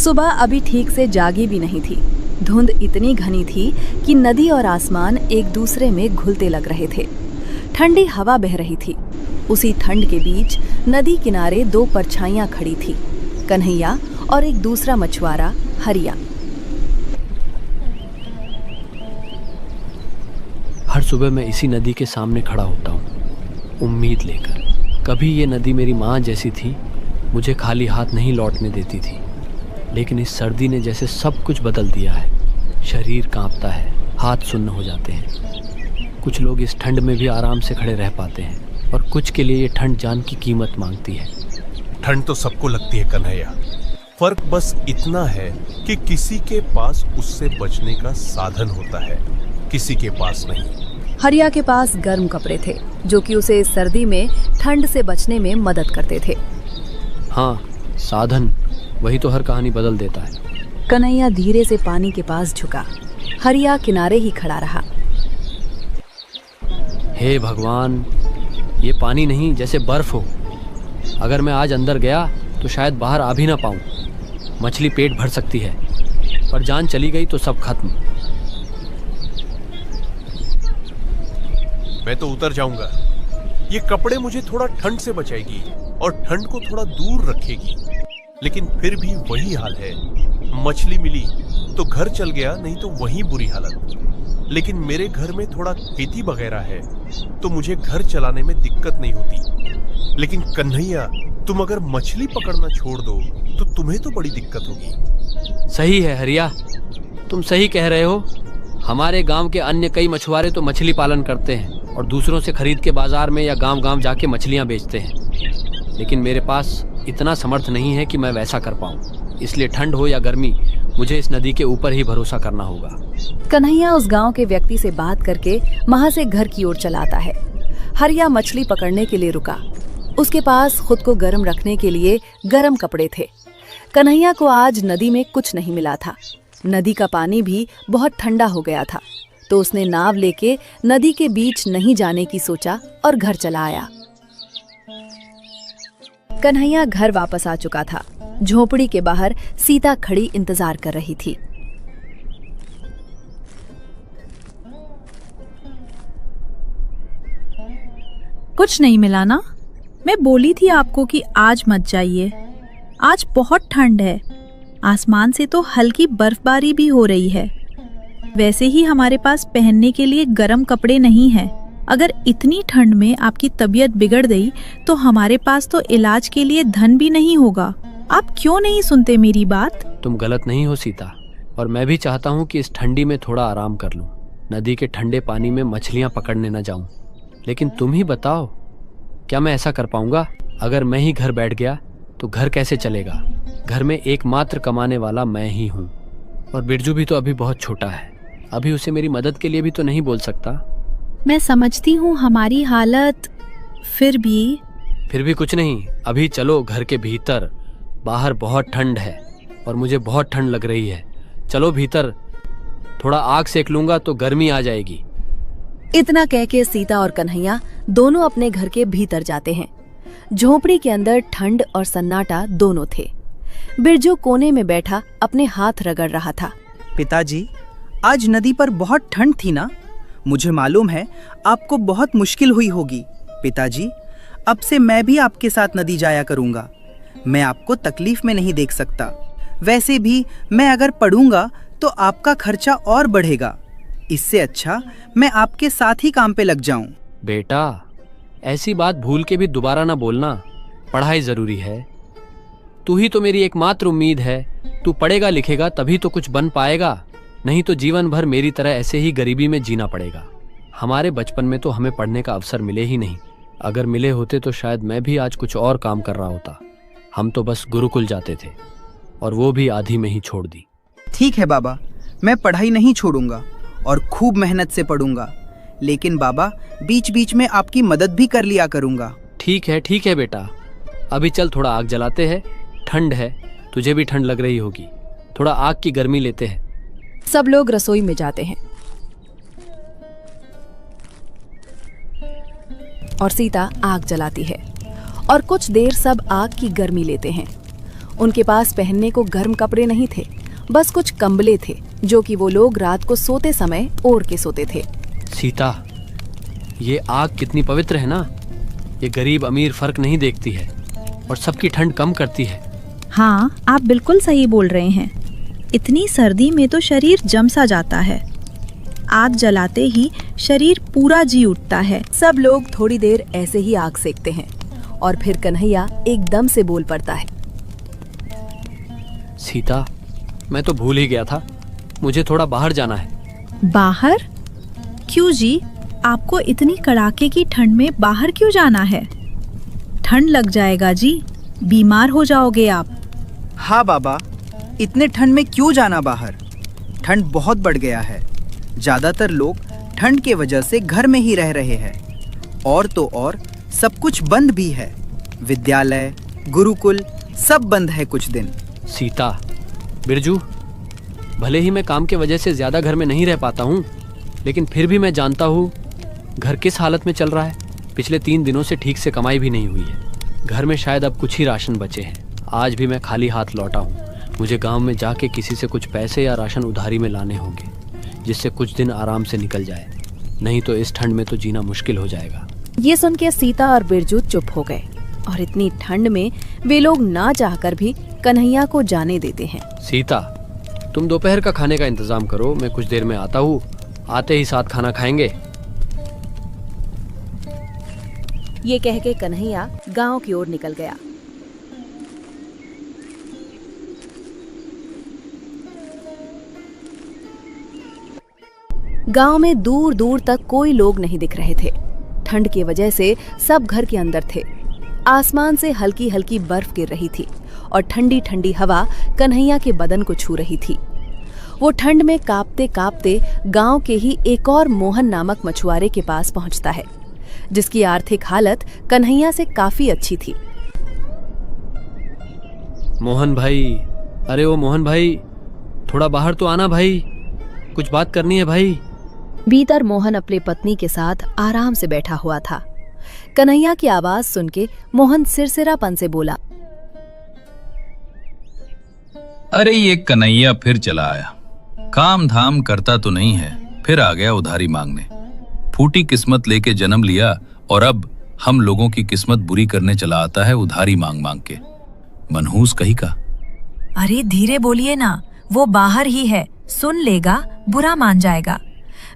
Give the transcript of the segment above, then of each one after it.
सुबह अभी ठीक से जागी भी नहीं थी। धुंध इतनी घनी थी कि नदी और आसमान एक दूसरे में घुलते लग रहे थे। ठंडी हवा बह रही थी। उसी ठंड के बीच नदी किनारे दो परछाइयां खड़ी थी, कन्हैया और एक दूसरा मछुआरा हरिया। हर सुबह मैं इसी नदी के सामने खड़ा होता हूँ, उम्मीद लेकर। कभी ये नदी मेरी माँ जैसी थी, मुझे खाली हाथ नहीं लौटने देती थी। लेकिन इस सर्दी ने जैसे सब कुछ बदल दिया है। शरीर कांपता है, हाथ सुन्न हो जाते हैं। कुछ लोग इस ठंड में भी आराम से खड़े रह पाते हैं और कुछ के लिए ये ठंड जान की कीमत मांगती है। ठंड तो सबको लगती है कन्हैया, फर्क बस इतना है कि किसी के पास उससे बचने का साधन होता है, किसी के पास नहीं। हरिया के पास गर्म कपड़े थे जो कि उसे इस सर्दी में ठंड से बचने में मदद करते थे। हाँ, साधन, वही तो हर कहानी बदल देता है। कन्हैया धीरे से पानी के पास झुका। हरिया किनारे ही खड़ा रहा। हे भगवान, ये पानी नहीं, जैसे बर्फ हो। अगर मैं आज अंदर गया तो शायद बाहर आ भी ना पाऊं। मछली पेट भर सकती है, पर जान चली गई तो सब खत्म। मैं तो उतर जाऊंगा। ये कपड़े मुझे थोड़ा ठंड से बचाएगी और ठंड को थोड़ा दूर रखेगी, लेकिन फिर भी वही हाल है। मछली मिली तो घर चल गया, नहीं तो वही बुरी हालत। लेकिन मेरे घर में थोड़ा खेती वगैरह है तो मुझे घर चलाने में दिक्कत नहीं होती। लेकिन कन्हैया, तुम अगर मछली पकड़ना छोड़ दो तो तुम्हें तो बड़ी दिक्कत होगी। सही है हरिया, तुम सही कह रहे हो। हमारे गांव के अन्य कई मछुआरे तो मछली पालन करते हैं और दूसरों से खरीद के बाजार में या गांव-गांव जाके मछलियां बेचते हैं। लेकिन मेरे पास इतना समर्थ नहीं है कि मैं वैसा कर पाऊं। इसलिए ठंड हो या गर्मी, मुझे इस नदी के ऊपर ही भरोसा करना होगा। कन्हैया उस गांव के व्यक्ति से बात करके वहां से घर की ओर चला आता है। हरिया मछली पकड़ने के लिए रुका। उसके पास खुद को गर्म रखने के लिए गर्म कपड़े थे। कन्हैया को आज नदी में कुछ नहीं मिला था। नदी का पानी भी बहुत ठंडा हो गया था, तो उसने नाव लेके नदी के बीच नहीं जाने की सोचा और घर चला आया। कन्हैया घर वापस आ चुका था। झोपड़ी के बाहर सीता खड़ी इंतजार कर रही थी। कुछ नहीं मिला ना? मैं बोली थी आपको कि आज मत जाइए। आज बहुत ठंड है। आसमान से तो हल्की बर्फबारी भी हो रही है। वैसे ही हमारे पास पहनने के लिए गर्म कपड़े नहीं हैं। अगर इतनी ठंड में आपकी तबीयत बिगड़ गई तो हमारे पास तो इलाज के लिए धन भी नहीं होगा। आप क्यों नहीं सुनते मेरी बात? तुम गलत नहीं हो सीता, और मैं भी चाहता हूँ कि इस ठंडी में थोड़ा आराम कर लूँ। नदी के ठंडे पानी में मछलियाँ पकड़ने न जाऊँ। लेकिन तुम ही बताओ, क्या मैं ऐसा कर पाऊंगा? अगर मैं ही घर बैठ गया तो घर कैसे चलेगा? घर में एकमात्र कमाने वाला मैं ही हूँ, और बिरजू भी तो अभी बहुत छोटा है। अभी उसे मेरी मदद के लिए भी तो नहीं बोल सकता। मैं समझती हूँ हमारी हालत, फिर भी कुछ नहीं। अभी चलो घर के भीतर। बाहर बहुत ठंड है और मुझे बहुत ठंड लग रही है। चलो भीतर, थोड़ा आग सेक लूंगा तो गर्मी आ जाएगी। इतना कह के सीता और कन्हैया दोनों अपने घर के भीतर जाते हैं। झोपड़ी के अंदर ठंड और सन्नाटा दोनों थे। बिरजू कोने में बैठा अपने हाथ रगड़ रहा था। पिताजी, आज नदी पर बहुत ठंड थी ना? मुझे मालूम है आपको बहुत मुश्किल हुई होगी। पिताजी, अब से मैं भी आपके साथ नदी जाया करूंगा। मैं आपको तकलीफ में नहीं देख सकता। वैसे भी मैं अगर पढ़ूंगा तो आपका खर्चा और बढ़ेगा। इससे अच्छा मैं आपके साथ ही काम पे लग जाऊं। बेटा, ऐसी बात भूल के भी दोबारा ना बोलना। पढ़ाई जरूरी है। तू ही तो मेरी एकमात्र उम्मीद है। तू पढ़ेगा लिखेगा तभी तो कुछ बन पाएगा, नहीं तो जीवन भर मेरी तरह ऐसे ही गरीबी में जीना पड़ेगा। हमारे बचपन में तो हमें पढ़ने का अवसर मिले ही नहीं। अगर मिले होते तो शायद मैं भी आज कुछ और काम कर रहा होता। हम तो बस गुरुकुल जाते थे, और वो भी आधी में ही छोड़ दी। ठीक है बाबा, मैं पढ़ाई नहीं छोड़ूंगा और खूब मेहनत से पढ़ूंगा। लेकिन बाबा, बीच बीच में आपकी मदद भी कर लिया करूंगा। ठीक है बेटा। अभी चल थोड़ा आग जलाते हैं। ठंड है, तुझे भी ठंड लग रही होगी। थोड़ा आग की गर्मी लेते हैं। सब लोग रसोई में जाते हैं और सीता आग जलाती है और कुछ देर सब आग की गर्मी लेते हैं। उनके पास पहनने को गर्म कपड़े नहीं थे, बस कुछ कंबले थे जो कि वो लोग रात को सोते समय ओढ़ के सोते थे। सीता, ये आग कितनी पवित्र है ना। ये गरीब अमीर फर्क नहीं देखती है और सबकी ठंड कम करती है। हाँ, आप बिल्कुल सही बोल रहे हैं। इतनी सर्दी में तो शरीर जम सा जाता है। आग जलाते ही शरीर पूरा जी उठता है। सब लोग थोड़ी देर ऐसे ही आग सेकते हैं और फिर कन्हैया एकदम से बोल पड़ता है। सीता, मैं तो भूल ही गया था, मुझे थोड़ा बाहर जाना है। बाहर? क्यों जी? आपको इतनी कड़ाके की ठंड में बाहर क्यों जाना है? ठंड लग जाएगा जी, बीमार हो जाओगे आप। हाँ बाबा, इतने ठंड में क्यों जाना बाहर? ठंड बहुत बढ़ गया है। ज़्यादातर लोग ठंड के वजह से घर में ही रह रहे हैं। और तो और सब कुछ बंद भी है। विद्यालय, गुरुकुल सब बंद है कुछ दिन। सीता, बिरजू, भले ही मैं काम के वजह से ज्यादा घर में नहीं रह पाता हूँ, लेकिन फिर भी मैं जानता हूँ घर किस हालत में चल रहा है। पिछले 3 दिनों से ठीक से कमाई भी नहीं हुई है। घर में शायद अब कुछ ही राशन बचे हैं। आज भी मैं खाली हाथ लौटा हूँ। मुझे गांव में जाके किसी से कुछ पैसे या राशन उधारी में लाने होंगे, जिससे कुछ दिन आराम से निकल जाए। नहीं तो इस ठंड में तो जीना मुश्किल हो जाएगा। ये सुन के सीता और बिरजू चुप हो गए और इतनी ठंड में वे लोग ना चाहकर भी कन्हैया को जाने देते हैं। सीता, तुम दोपहर का खाने का इंतजाम करो, मैं कुछ देर में आता हूँ। आते ही साथ खाना खाएंगे। ये कह के कन्हैया गांव की ओर निकल गया। गांव में दूर दूर तक कोई लोग नहीं दिख रहे थे। ठंड की वजह से सब घर के अंदर थे। आसमान से हल्की हल्की बर्फ गिर रही थी और ठंडी ठंडी हवा कन्हैया के बदन को छू रही थी। वो ठंड में कांपते कांपते गांव के ही एक और मोहन नामक मछुआरे के पास पहुंचता है, जिसकी आर्थिक हालत कन्हैया से काफी अच्छी थी। मोहन भाई, अरे ओ मोहन भाई, थोड़ा बाहर तो आना भाई, कुछ बात करनी है भाई। भीतर मोहन अपनी पत्नी के साथ आराम से बैठा हुआ था। कन्हैया की आवाज सुन के मोहन सिरसिरापन से बोला, अरे ये कन्हैया फिर चला आया। काम धाम करता तो नहीं है, फिर आ गया उधारी मांगने। फूटी किस्मत लेके जन्म लिया और अब हम लोगों की किस्मत बुरी करने चला आता है उधारी मांग मांग के। मनहूस कहीं का। अरे धीरे बोलिए ना, वो बाहर ही है, सुन लेगा, बुरा मान जाएगा।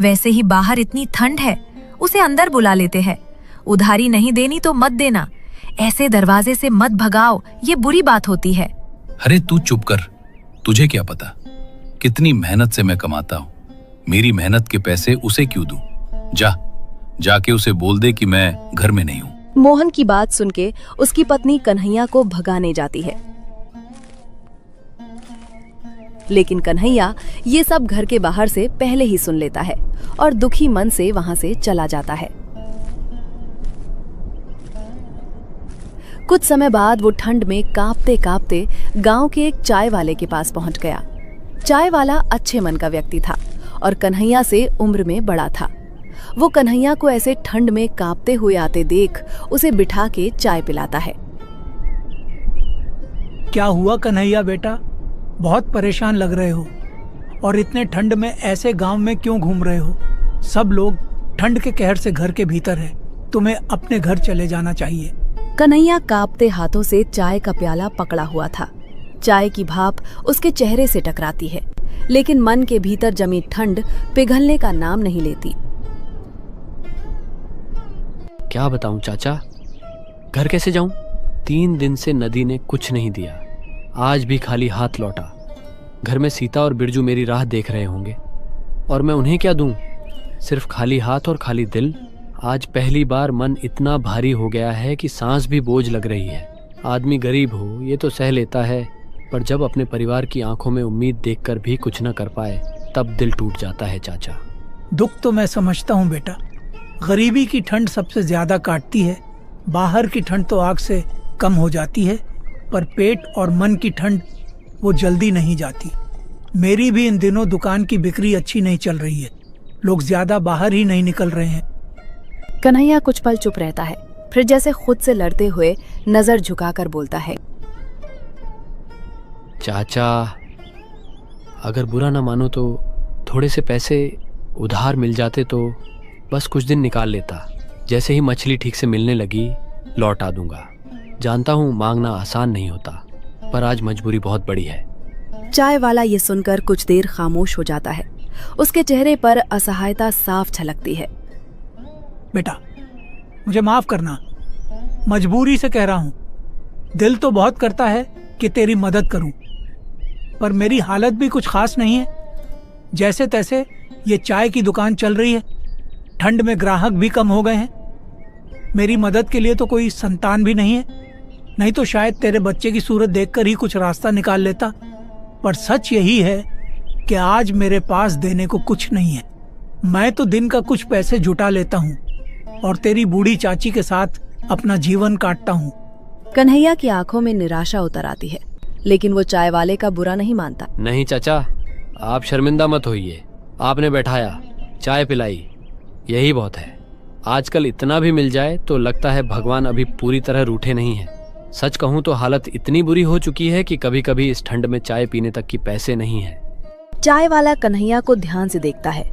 वैसे ही बाहर इतनी ठंड है, उसे अंदर बुला लेते हैं। उधारी नहीं देनी तो मत देना, ऐसे दरवाजे से मत भगाओ, ये बुरी बात होती है। अरे तू चुप कर, तुझे क्या पता कितनी मेहनत से मैं कमाता हूँ। मेरी मेहनत के पैसे उसे क्यों दूं? जाके उसे बोल दे कि मैं घर में नहीं हूँ। मोहन की बात सुन के उसकी पत्नी कन्हैया को भगाने जाती है, लेकिन कन्हैया ये सब घर के बाहर से पहले ही सुन लेता है और दुखी मन से वहां से चला जाता है। कुछ समय बाद वो ठंड में कांपते कांपते गांव के एक चाय वाले के पास पहुंच गया। चाय वाला अच्छे मन का व्यक्ति था और कन्हैया से उम्र में बड़ा था। वो कन्हैया को ऐसे ठंड में कांपते हुए आते देख उसे बिठा के चाय पिलाता है। क्या हुआ कन्हैया बेटा, बहुत परेशान लग रहे हो और इतने ठंड में ऐसे गांव में क्यों घूम रहे हो? सब लोग ठंड के कहर से घर के भीतर है, तुम्हें अपने घर चले जाना चाहिए। कन्हैया कांपते हाथों से चाय का प्याला पकड़ा हुआ था। चाय की भाप उसके चेहरे से टकराती है, लेकिन मन के भीतर जमी ठंड पिघलने का नाम नहीं लेती। क्या बताऊं चाचा, घर कैसे जाऊं? 3 दिन से नदी ने कुछ नहीं दिया, आज भी खाली हाथ लौटा। घर में सीता और बिरजू मेरी राह देख रहे होंगे और मैं उन्हें क्या दूं? सिर्फ खाली हाथ और खाली दिल। आज पहली बार मन इतना भारी हो गया है कि सांस भी बोझ लग रही है। आदमी गरीब हो ये तो सह लेता है, पर जब अपने परिवार की आंखों में उम्मीद देखकर भी कुछ न कर पाए तब दिल टूट जाता है चाचा। दुख तो मैं समझता हूँ बेटा, गरीबी की ठंड सबसे ज्यादा काटती है। बाहर की ठंड तो आग से कम हो जाती है, पर पेट और मन की ठंड वो जल्दी नहीं जाती। मेरी भी इन दिनों दुकान की बिक्री अच्छी नहीं चल रही है, लोग ज्यादा बाहर ही नहीं निकल रहे हैं। कन्हैया कुछ पल चुप रहता है, फिर जैसे खुद से लड़ते हुए नजर झुकाकर बोलता है, चाचा, अगर बुरा ना मानो तो थोड़े से पैसे उधार मिल जाते तो बस कुछ दिन निकाल लेता। जैसे ही मछली ठीक से मिलने लगी लौटा दूंगा। जानता हूँ मांगना आसान नहीं होता, पर आज मजबूरी बहुत बड़ी है। चाय वाला ये सुनकर कुछ देर खामोश हो जाता है। उसके चेहरे पर असहायता साफ झलकती है। बेटा, मुझे माफ करना, मजबूरी से कह रहा हूँ। दिल तो बहुत करता है कि तेरी मदद करूं, पर मेरी हालत भी कुछ खास नहीं है। जैसे तैसे ये चाय की दुकान चल रही है, ठंड में ग्राहक भी कम हो गए हैं। मेरी मदद के लिए तो कोई संतान भी नहीं है, नहीं तो शायद तेरे बच्चे की सूरत देखकर ही कुछ रास्ता निकाल लेता। पर सच यही है कि आज मेरे पास देने को कुछ नहीं है। मैं तो दिन का कुछ पैसे जुटा लेता हूँ और तेरी बूढ़ी चाची के साथ अपना जीवन काटता हूँ। कन्हैया की आंखों में निराशा उतर आती है, लेकिन वो चाय वाले का बुरा नहीं मानता। नहीं चाचा, आप शर्मिंदा मत होइए। आपने बैठाया, चाय पिलाई, यही बहुत है। आजकल इतना भी मिल जाए तो लगता है भगवान अभी पूरी तरह रूठे नहीं हैं। सच कहूँ तो हालत इतनी बुरी हो चुकी है कि कभी कभी इस ठंड में चाय पीने तक की पैसे नहीं है। चाय वाला कन्हैया को ध्यान से देखता है,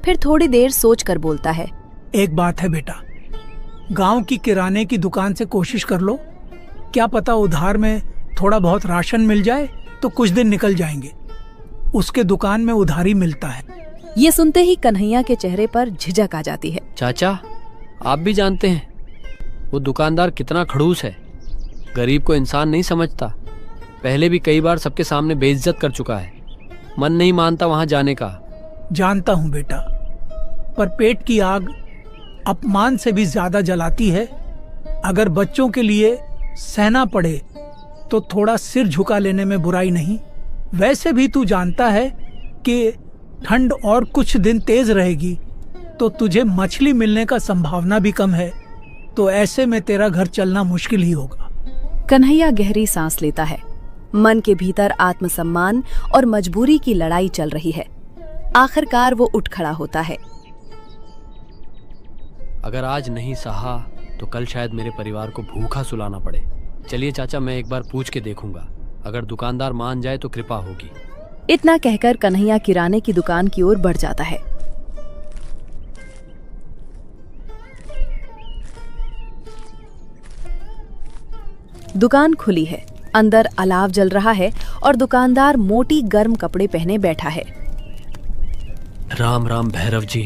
फिर थोड़ी देर सोचकर बोलता है। एक बात है बेटा, गांव की किराने की दुकान से कोशिश कर लो। क्या पता उधार में थोड़ा बहुत राशन मिल जाए तो कुछ दिन निकल जाएंगे। उसके दुकान में उधारी मिलता है। ये सुनते ही कन्हैया के चेहरे पर झिझक आ जाती है। चाचा, आप भी जानते हैं वो दुकानदार कितना खड़ूस है। गरीब को इंसान नहीं समझता। पहले भी कई बार सबके सामने बेइज्जत कर चुका है। मन नहीं मानता वहां जाने का। जानता हूँ बेटा, पर पेट की आग अपमान से भी ज्यादा जलाती है। अगर बच्चों के लिए सहना पड़े तो थोड़ा सिर झुका लेने में बुराई नहीं। वैसे भी तू जानता है कि ठंड और कुछ दिन तेज रहेगी तो तुझे मछली मिलने का संभावना भी कम है। तो ऐसे में तेरा घर चलना मुश्किल ही होगा। कन्हैया गहरी सांस लेता है। मन के भीतर आत्मसम्मान और मजबूरी की लड़ाई चल रही है। आखिरकार वो उठ खड़ा होता है। अगर आज नहीं सहा तो कल शायद मेरे परिवार को भूखा सुलाना पड़े। चलिए चाचा, मैं एक बार पूछ के देखूंगा। अगर दुकानदार मान जाए तो कृपा होगी। इतना कहकर कन्हैया किराने की दुकान की ओर बढ़ जाता है। दुकान खुली है, अंदर अलाव जल रहा है और दुकानदार मोटी गर्म कपड़े पहने बैठा है। राम राम भैरव जी।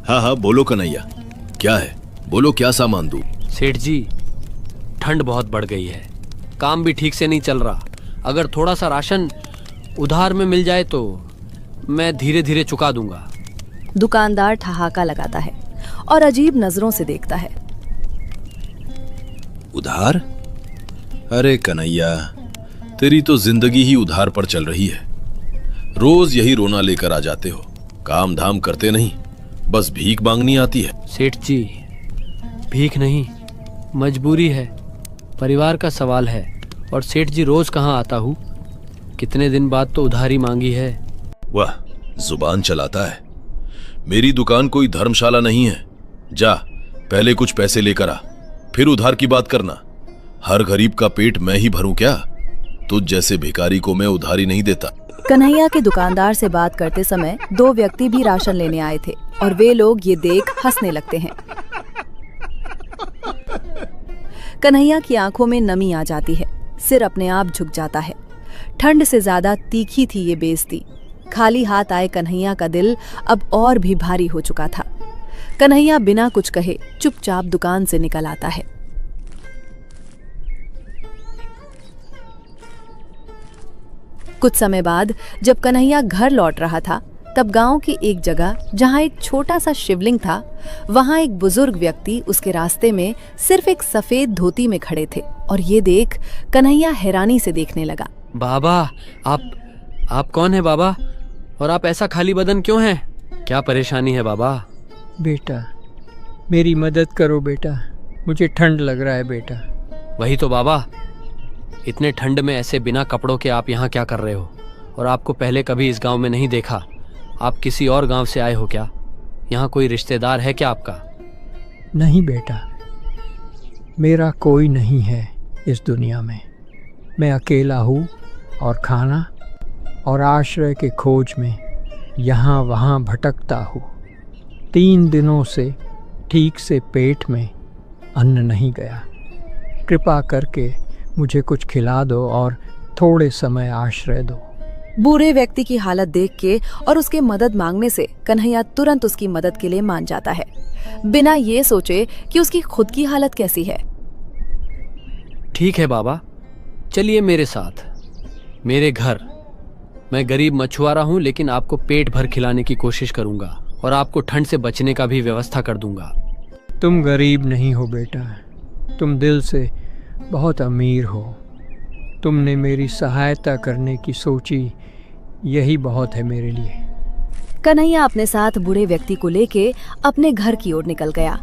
हाँ हाँ, बोलो कन्हैया, क्या है? बोलो, क्या सामान दूं? सेठ जी, ठंड बहुत बढ़ गई है, काम भी ठीक से नहीं चल रहा। अगर थोड़ा सा राशन उधार में मिल जाए तो मैं धीरे धीरे चुका दूंगा। दुकानदार ठहाका लगाता है और अजीब नजरों से देखता है। उधार? अरे कन्हैया, तेरी तो जिंदगी ही उधार पर चल रही है। रोज यही रोना लेकर आ जाते हो। काम धाम करते नहीं, बस भीख मांगनी आती है। सेठ जी, भीख नहीं, मजबूरी है। परिवार का सवाल है। और सेठ जी, रोज कहाँ आता हूँ? कितने दिन बाद तो उधारी मांगी है। वाह, जुबान चलाता है। मेरी दुकान कोई धर्मशाला नहीं है। जा, पहले कुछ पैसे लेकर आ, फिर उधार की बात करना। हर गरीब का पेट मैं ही भरूं क्या? तुझ जैसे भिखारी को मैं उधारी नहीं देता। कन्हैया के दुकानदार से बात करते समय दो व्यक्ति भी राशन लेने आए थे और वे लोग ये देख हंसने लगते हैं। कन्हैया की आंखों में नमी आ जाती है, सिर अपने आप झुक जाता है। ठंड से ज्यादा तीखी थी ये बेइज्जती। खाली हाथ आए कन्हैया का दिल अब और भी भारी हो चुका था। कन्हैया बिना कुछ कहे चुपचाप दुकान से निकल आता है। कुछ समय बाद जब कन्हैया घर लौट रहा था, तब गांव की एक जगह जहां एक छोटा सा शिवलिंग था, वहां एक बुजुर्ग व्यक्ति उसके रास्ते में सिर्फ एक सफेद धोती में खड़े थे और ये देख कन्हैया हैरानी से देखने लगा। बाबा, आप कौन है बाबा? और आप ऐसा खाली बदन क्यों हैं? क्या परेशानी है बाबा? बेटा, मेरी मदद करो बेटा, मुझे ठंड लग रहा है बेटा। वही तो बाबा, इतने ठंड में ऐसे बिना कपड़ों के आप यहाँ क्या कर रहे हो? और आपको पहले कभी इस गांव में नहीं देखा। आप किसी और गांव से आए हो क्या? यहाँ कोई रिश्तेदार है क्या आपका? नहीं बेटा, मेरा कोई नहीं है इस दुनिया में। मैं अकेला हूँ और खाना और आश्रय के खोज में यहाँ वहाँ भटकता हूँ। 3 दिनों से ठीक से पेट में अन्न नहीं गया। कृपा करके मुझे कुछ खिला दो और थोड़े समय आश्रय दो। बूढ़े व्यक्ति की हालत देख के और उसके मदद मांगने से कन्हैया तुरंत उसकी मदद के लिए मान जाता है, बिना ये सोचे कि उसकी खुद की हालत कैसी है। ठीक है बाबा, चलिए मेरे साथ, मेरे घर। मैं गरीब मछुआरा हूँ, लेकिन आपको पेट भर खिलाने की कोशिश करूंगा और आपको ठंड से बचने का भी व्यवस्था कर दूंगा। तुम गरीब नहीं हो बेटा, तुम दिल से बहुत अमीर हो। तुमने मेरी सहायता करने की सोची, यही बहुत है मेरे लिए। कन्हैया अपने साथ बूढ़े व्यक्ति को लेके अपने घर की ओर निकल गया।